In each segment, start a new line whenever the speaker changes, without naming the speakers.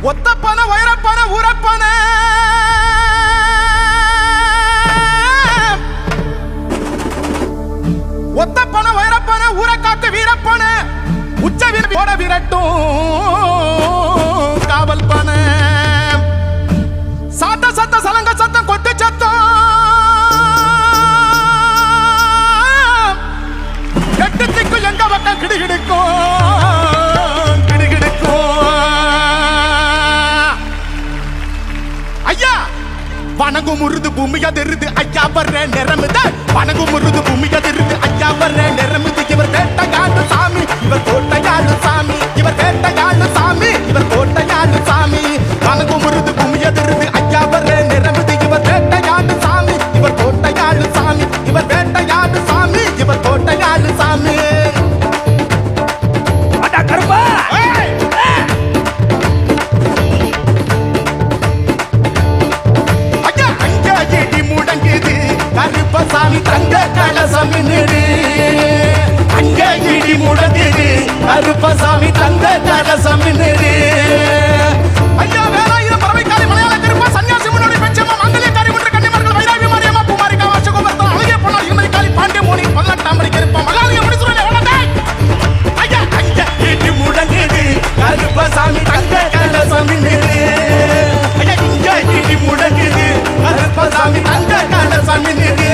ஒத்தப்பன வைரப்பன ஊரப்பன ஒத்தப்பன வைரப்பன ஊரக்காத்து வீரப்பன உச்ச வீர விரட்டும் காவல் பன சாத்த சத்த சலங்க சத்தம் கொட்டு சத்தம் எட்டு திக்கு எங்க பக்கம் கிடுகிடுக்கும் ஐயா வணங்கு முருது பூமி அதிருது ஐயா வர்ற நிறமுது வணங்கு முருது பூமி அதிருது ஐயா வர்ற நிறமுது இவர் வேட்டையாடு சாமி இவர் கோட்டையாடு சாமி இவர் வேட்டையாடு சாமி இவர் கோட்டையாடு சாமி வணங்கு முருது பூமி அதிருது ஐயா வர்ற நிறமுது இவர் வேட்டையாடு சாமி இவர் கோட்டையாடு சாமி இவர் வேட்டையாடு சாமி இவர் கோட்டையாடு சாமி
அடா கருப்பா
கருப்பசாமி தங்க கலசமி நெடு அங்க இடி முடங்குது கருப்பசாமி தங்க கலசமி நெடு ஐயா வேலாயுதம் பறவைக்காரி மலையாள கருப்பா சன்னியாசி முன்னோடி பெஞ்சம்மா மங்கலியக்காரி ஒன்று கன்னிமார்கள் வைராவி மாரியம்மா பூமாரி காவாட்சி கோபுரத்தம் அழகிய பொன்னார் இருமதி காளி பாண்டிய மோனி 18ஆம் படி கருப்பா மகாலிய முடிச்சுருளே ஓடதே ஐயா அங்க இடி முடங்குது கருப்பசாமி தங்க கலசமி நெடு ஐயா இங்க இடி முடங்குது கருப்பசாமி தங்க கலசமி நெடு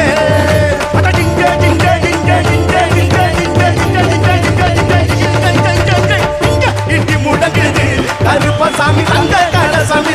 கருப்பசாமி தங்க கலசமி